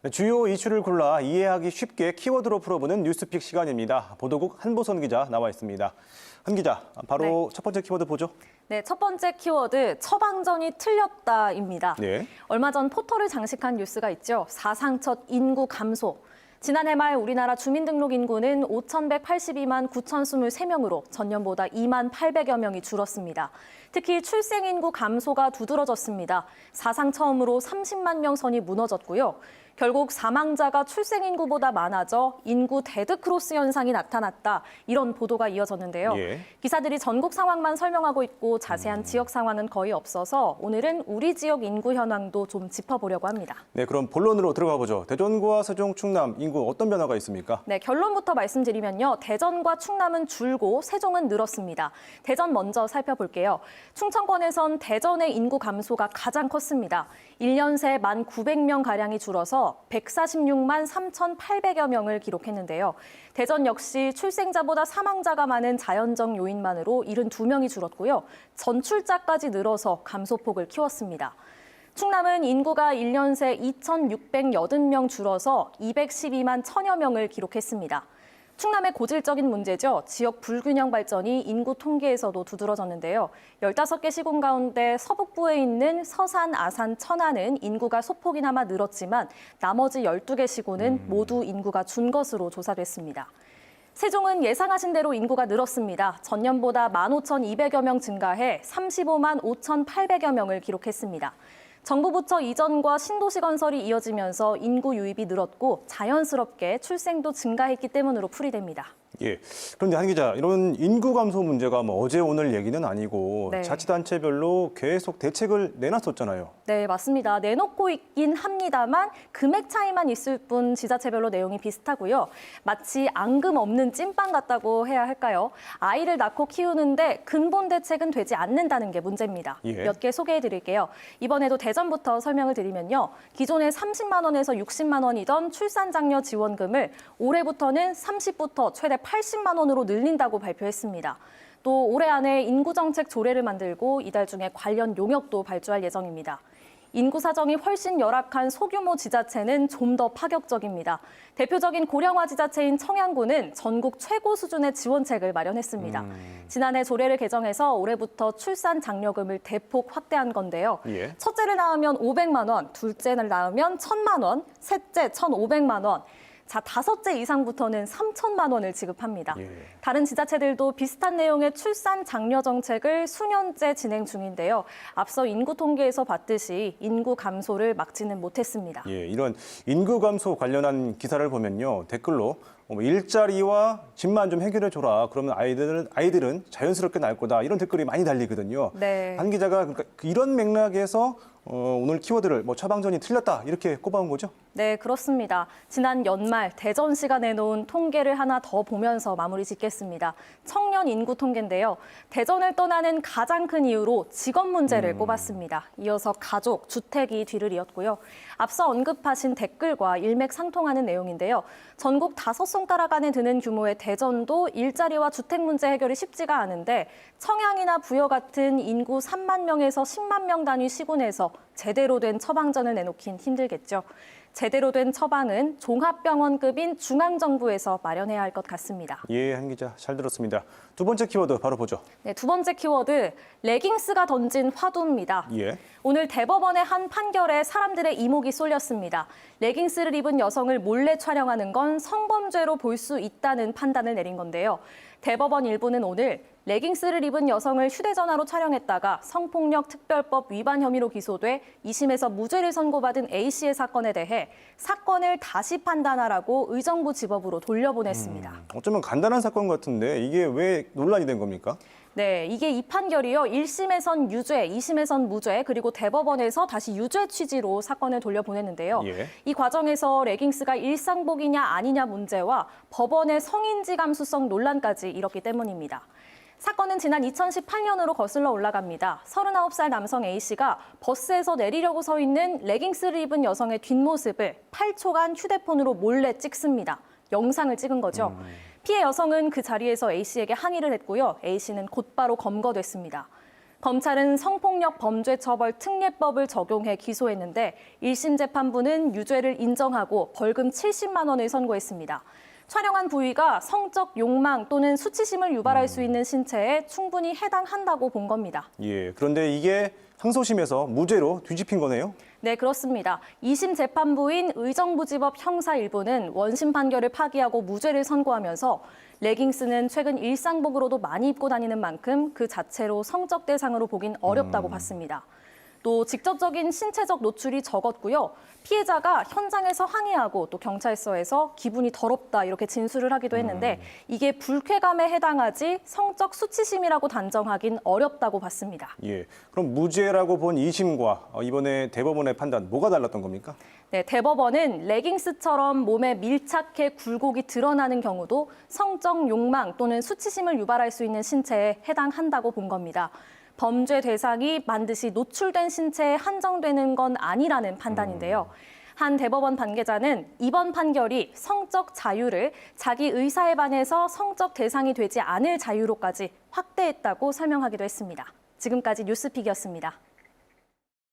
네, 주요 이슈를 골라 이해하기 쉽게 키워드로 풀어보는 뉴스픽 시간입니다. 보도국 한보선 기자 나와 있습니다. 한 기자, 바로 첫 번째 키워드 보죠. 네, 첫 번째 키워드 처방전이 틀렸다입니다. 네. 얼마 전 포털을 장식한 뉴스가 있죠. 사상 첫 인구 감소. 지난해 말 우리나라 주민등록 인구는 5,182만 9,023명으로 전년보다 2만 800여 명이 줄었습니다. 특히 출생 인구 감소가 두드러졌습니다. 사상 처음으로 30만 명 선이 무너졌고요. 결국 사망자가 출생 인구보다 많아져 인구 데드크로스 현상이 나타났다. 이런 보도가 이어졌는데요. 예. 기사들이 전국 상황만 설명하고 있고 자세한 지역 상황은 거의 없어서 오늘은 우리 지역 인구 현황도 좀 짚어보려고 합니다. 네, 그럼 본론으로 들어가 보죠. 대전과 세종, 충남 인구 어떤 변화가 있습니까? 네, 결론부터 말씀드리면요. 대전과 충남은 줄고 세종은 늘었습니다. 대전 먼저 살펴볼게요. 충청권에선 대전의 인구 감소가 가장 컸습니다. 1년 새 1,900명가량이 줄어서 146만 3,800여 명을 기록했는데요. 대전 역시 출생자보다 사망자가 많은 자연적 요인만으로 72명이 줄었고요. 전출자까지 늘어서 감소폭을 키웠습니다. 충남은 인구가 1년 새 2,680명 줄어서 212만 1,000여 명을 기록했습니다. 충남의 고질적인 문제죠. 지역 불균형 발전이 인구 통계에서도 두드러졌는데요. 15개 시군 가운데 서북부에 있는 서산, 아산, 천안은 인구가 소폭이나마 늘었지만 나머지 12개 시군은 모두 인구가 준 것으로 조사됐습니다. 세종은 예상하신 대로 인구가 늘었습니다. 전년보다 15,200여 명 증가해 35만 5,800여 명을 기록했습니다. 정부 부처 이전과 신도시 건설이 이어지면서 인구 유입이 늘었고 자연스럽게 출생도 증가했기 때문으로 풀이됩니다. 예. 그런데 한 기자, 이런 인구 감소 문제가 뭐 어제 오늘 얘기는 아니고 네. 자치단체별로 계속 대책을 내놨었잖아요. 네, 맞습니다. 내놓고 있긴 합니다만 금액 차이만 있을 뿐 지자체별로 내용이 비슷하고요. 마치 앙금 없는 찐빵 같다고 해야 할까요? 아이를 낳고 키우는데 근본 대책은 되지 않는다는 게 문제입니다. 예. 몇 개 소개해드릴게요. 이번에도 대전부터 설명을 드리면요. 기존에 30만 원에서 60만 원이던 출산장려 지원금을 올해부터는 30부터 최대 80만 원으로 늘린다고 발표했습니다. 또 올해 안에 인구정책 조례를 만들고 이달 중에 관련 용역도 발주할 예정입니다. 인구 사정이 훨씬 열악한 소규모 지자체는 좀 더 파격적입니다. 대표적인 고령화 지자체인 청양군은 전국 최고 수준의 지원책을 마련했습니다. 지난해 조례를 개정해서 올해부터 출산 장려금을 대폭 확대한 건데요. 예. 첫째를 낳으면 500만 원, 둘째를 낳으면 1,000만 원, 셋째 1,500만 원. 자, 다섯째 이상부터는 3천만 원을 지급합니다. 예. 다른 지자체들도 비슷한 내용의 출산 장려 정책을 수년째 진행 중인데요. 앞서 인구 통계에서 봤듯이 인구 감소를 막지는 못했습니다. 예, 이런 인구 감소 관련한 기사를 보면요. 댓글로 일자리와 집만 좀 해결해 줘라. 그러면 아이들은 자연스럽게 날 거다. 이런 댓글이 많이 달리거든요. 네. 한 기자가 그러니까 이런 맥락에서 오늘 키워드를 처방전이 틀렸다 이렇게 꼽아온 거죠? 네, 그렇습니다. 지난 연말 대전시가 내놓은 통계를 하나 더 보면서 마무리 짓겠습니다. 청년 인구 통계인데요. 대전을 떠나는 가장 큰 이유로 직업 문제를 꼽았습니다. 이어서 가족, 주택이 뒤를 이었고요. 앞서 언급하신 댓글과 일맥상통하는 내용인데요. 전국 5손가락 안에 드는 규모의 대전도 일자리와 주택 문제 해결이 쉽지가 않은데 청양이나 부여 같은 인구 3만 명에서 10만 명 단위 시군에서 제대로 된 처방전을 내놓긴 힘들겠죠. 제대로 된 처방은 종합병원급인 중앙정부에서 마련해야 할 것 같습니다. 예, 한 기자 잘 들었습니다. 두 번째 키워드 바로 보죠. 네, 두 번째 키워드, 레깅스가 던진 화두입니다. 예. 오늘 대법원의 한 판결에 사람들의 이목이 쏠렸습니다. 레깅스를 입은 여성을 몰래 촬영하는 건 성범죄로 볼 수 있다는 판단을 내린 건데요. 대법원 일부는 오늘 레깅스를 입은 여성을 휴대전화로 촬영했다가 성폭력 특별법 위반 혐의로 기소돼 2심에서 무죄를 선고받은 A씨의 사건에 대해 사건을 다시 판단하라고 의정부 지법으로 돌려보냈습니다. 어쩌면 간단한 사건 같은데 이게 왜 논란이 된 겁니까? 네, 이게 이 판결이요. 1심에선 유죄, 2심에선 무죄, 그리고 대법원에서 다시 유죄 취지로 사건을 돌려보냈는데요. 예. 이 과정에서 레깅스가 일상복이냐 아니냐 문제와 법원의 성인지 감수성 논란까지 일었기 때문입니다. 사건은 지난 2018년으로 거슬러 올라갑니다. 39살 남성 A씨가 버스에서 내리려고 서 있는 레깅스를 입은 여성의 뒷모습을 8초간 휴대폰으로 몰래 찍습니다. 영상을 찍은 거죠. 피해 여성은 그 자리에서 A씨에게 항의를 했고요. A씨는 곧바로 검거됐습니다. 검찰은 성폭력 범죄처벌특례법을 적용해 기소했는데 1심 재판부는 유죄를 인정하고 벌금 70만 원을 선고했습니다. 촬영한 부위가 성적 욕망 또는 수치심을 유발할 수 있는 신체에 충분히 해당한다고 본 겁니다. 예, 그런데 이게 항소심에서 무죄로 뒤집힌 거네요. 네, 그렇습니다. 2심 재판부인 의정부지법 형사 1부는 원심 판결을 파기하고 무죄를 선고하면서 레깅스는 최근 일상복으로도 많이 입고 다니는 만큼 그 자체로 성적 대상으로 보긴 어렵다고 봤습니다. 또 직접적인 신체적 노출이 적었고요. 피해자가 현장에서 항의하고 또 경찰서에서 기분이 더럽다 이렇게 진술을 하기도 했는데 이게 불쾌감에 해당하지 성적 수치심이라고 단정하긴 어렵다고 봤습니다. 예, 그럼 무죄라고 본 2심과 이번에 대법원의 판단 뭐가 달랐던 겁니까? 네, 대법원은 레깅스처럼 몸에 밀착해 굴곡이 드러나는 경우도 성적 욕망 또는 수치심을 유발할 수 있는 신체에 해당한다고 본 겁니다. 범죄 대상이 반드시 노출된 신체에 한정되는 건 아니라는 판단인데요. 한 대법원 관계자는 이번 판결이 성적 자유를 자기 의사에 반해서 성적 대상이 되지 않을 자유로까지 확대했다고 설명하기도 했습니다. 지금까지 뉴스픽이었습니다.